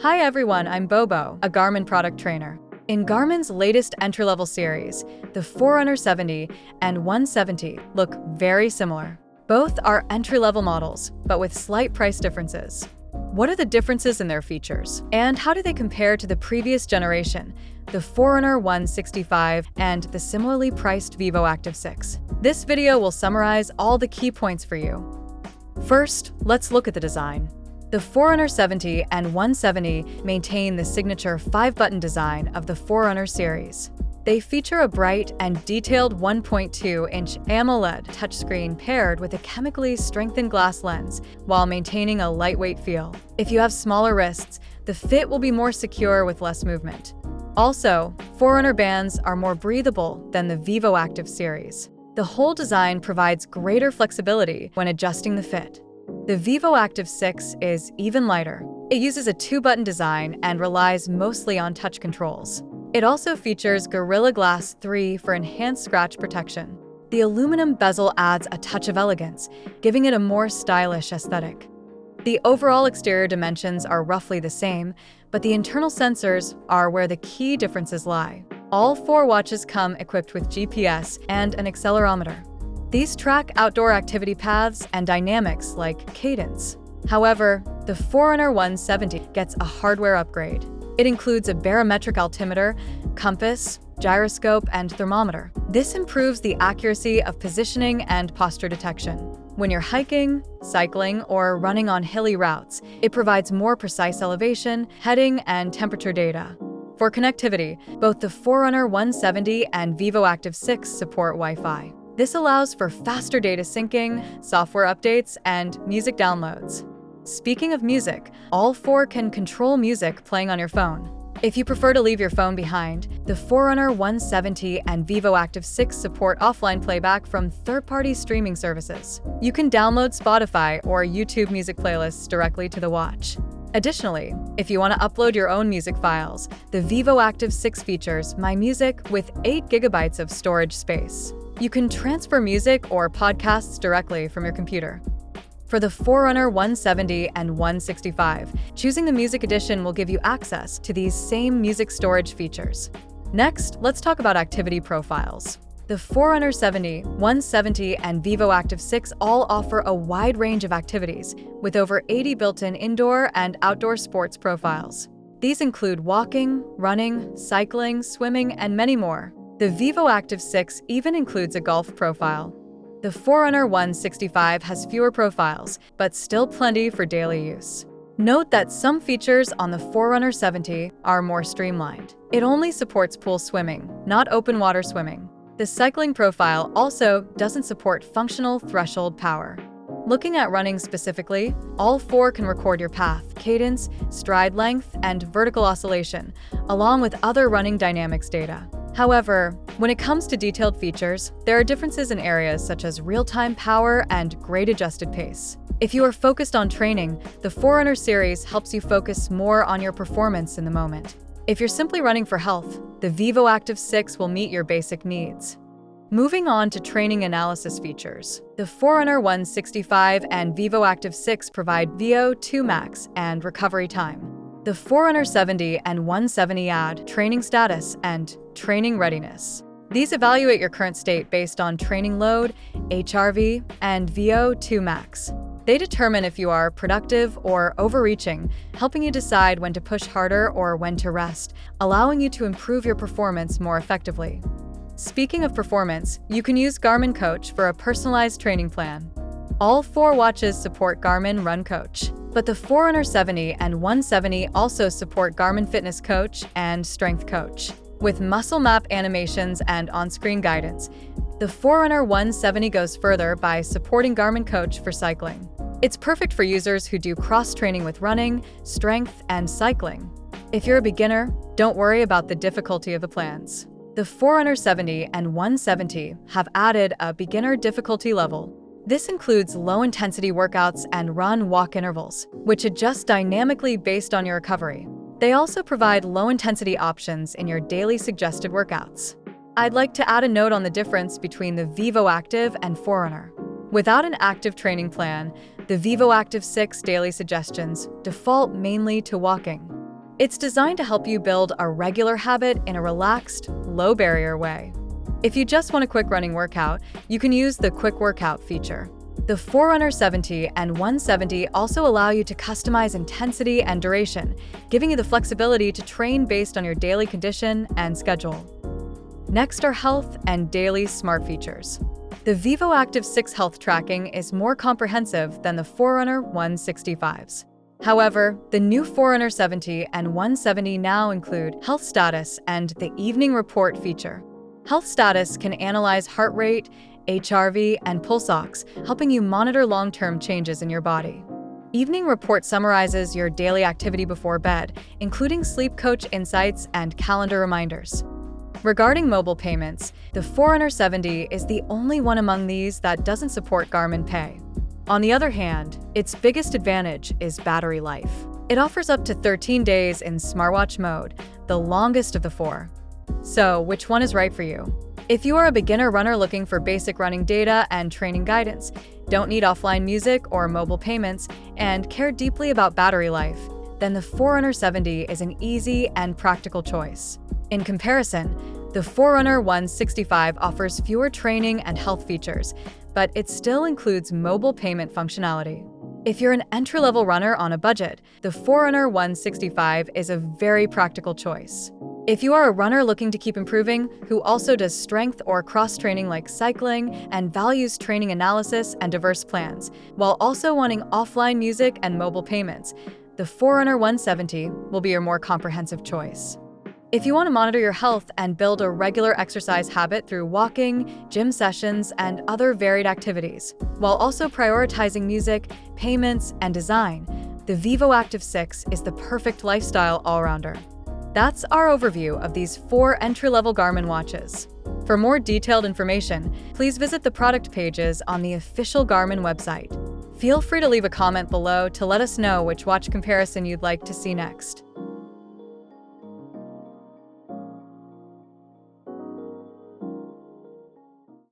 Hi everyone, I'm Bobo, a Garmin product trainer. In Garmin's latest entry-level series, the Forerunner 70 and 170 look very similar. Both are entry-level models, but with slight price differences. What are the differences in their features? And how do they compare to the previous generation, the Forerunner 165 and the similarly priced vívoactive 6? This video will summarize all the key points for you. First, let's look at the design. The Forerunner 70 and 170 maintain the signature 5-button design of the Forerunner series. They feature a bright and detailed 1.2-inch AMOLED touchscreen paired with a chemically strengthened glass lens while maintaining a lightweight feel. If you have smaller wrists, the fit will be more secure with less movement. Also, Forerunner bands are more breathable than the vívoactive series. The whole design provides greater flexibility when adjusting the fit. The vívoactive 6 is even lighter. It uses a 2-button design and relies mostly on touch controls. It also features Gorilla Glass 3 for enhanced scratch protection. The aluminum bezel adds a touch of elegance, giving it a more stylish aesthetic. The overall exterior dimensions are roughly the same, but the internal sensors are where the key differences lie. All 4 watches come equipped with GPS and an accelerometer. These track outdoor activity paths and dynamics like cadence. However, the Forerunner 170 gets a hardware upgrade. It includes a barometric altimeter, compass, gyroscope, and thermometer. This improves the accuracy of positioning and posture detection. When you're hiking, cycling, or running on hilly routes, it provides more precise elevation, heading, and temperature data. For connectivity, both the Forerunner 170 and vívoactive 6 support Wi-Fi. This allows for faster data syncing, software updates, and music downloads. Speaking of music, all 4 can control music playing on your phone. If you prefer to leave your phone behind, the Forerunner 170 and vívoactive 6 support offline playback from third-party streaming services. You can download Spotify or YouTube music playlists directly to the watch. Additionally, if you want to upload your own music files, the vívoactive 6 features My Music with 8 GB of storage space. You can transfer music or podcasts directly from your computer. For the Forerunner 170 and 165, choosing the Music Edition will give you access to these same music storage features. Next, let's talk about activity profiles. The Forerunner 70, 170, and vívoactive 6 all offer a wide range of activities, with over 80 built-in indoor and outdoor sports profiles. These include walking, running, cycling, swimming, and many more. The vívoactive 6 even includes a golf profile. The Forerunner 165 has fewer profiles, but still plenty for daily use. Note that some features on the Forerunner 70 are more streamlined. It only supports pool swimming, not open water swimming. The cycling profile also doesn't support functional threshold power. Looking at running specifically, all 4 can record your path, cadence, stride length, and vertical oscillation, along with other running dynamics data. However, when it comes to detailed features, there are differences in areas such as real-time power and grade-adjusted pace. If you are focused on training, the Forerunner series helps you focus more on your performance in the moment. If you're simply running for health, the vívoactive 6 will meet your basic needs. Moving on to training analysis features, the Forerunner 165 and vívoactive 6 provide VO2 max and recovery time. The Forerunner 70 and 170 add training status and training readiness. These evaluate your current state based on training load, HRV, and VO2 max. They determine if you are productive or overreaching, helping you decide when to push harder or when to rest, allowing you to improve your performance more effectively. Speaking of performance, you can use Garmin Coach for a personalized training plan. All 4 watches support Garmin Run Coach, but the Forerunner 70 and 170 also support Garmin Fitness Coach and Strength Coach. With muscle map animations and on-screen guidance, the Forerunner 170 goes further by supporting Garmin Coach for cycling. It's perfect for users who do cross-training with running, strength, and cycling. If you're a beginner, don't worry about the difficulty of the plans. The Forerunner 70 and 170 have added a beginner difficulty level. This includes low-intensity workouts and run-walk intervals, which adjust dynamically based on your recovery. They also provide low-intensity options in your daily suggested workouts. I'd like to add a note on the difference between the vívoactive and Forerunner. Without an active training plan, the vívoactive 6 daily suggestions default mainly to walking. It's designed to help you build a regular habit in a relaxed, low-barrier way. If you just want a quick running workout, you can use the Quick Workout feature. The Forerunner 70 and 170 also allow you to customize intensity and duration, giving you the flexibility to train based on your daily condition and schedule. Next are health and daily smart features. The vívoactive 6 health tracking is more comprehensive than the Forerunner 165s. However, the new Forerunner 70 and 170 now include health status and the evening report feature. Health status can analyze heart rate, HRV, and pulse ox, helping you monitor long-term changes in your body. Evening report summarizes your daily activity before bed, including sleep coach insights and calendar reminders. Regarding mobile payments, the Forerunner 70 is the only one among these that doesn't support Garmin Pay. On the other hand, its biggest advantage is battery life. It offers up to 13 days in smartwatch mode, the longest of the four. So, which one is right for you? If you are a beginner runner looking for basic running data and training guidance, don't need offline music or mobile payments, and care deeply about battery life, then the Forerunner 70 is an easy and practical choice. In comparison, the Forerunner 165 offers fewer training and health features, but it still includes mobile payment functionality. If you're an entry-level runner on a budget, the Forerunner 165 is a very practical choice. If you are a runner looking to keep improving, who also does strength or cross-training like cycling and values training analysis and diverse plans, while also wanting offline music and mobile payments, the Forerunner 170 will be your more comprehensive choice. If you want to monitor your health and build a regular exercise habit through walking, gym sessions, and other varied activities, while also prioritizing music, payments, and design, the vívoactive 6 is the perfect lifestyle all-rounder. That's our overview of these 4 entry-level Garmin watches. For more detailed information, please visit the product pages on the official Garmin website. Feel free to leave a comment below to let us know which watch comparison you'd like to see next.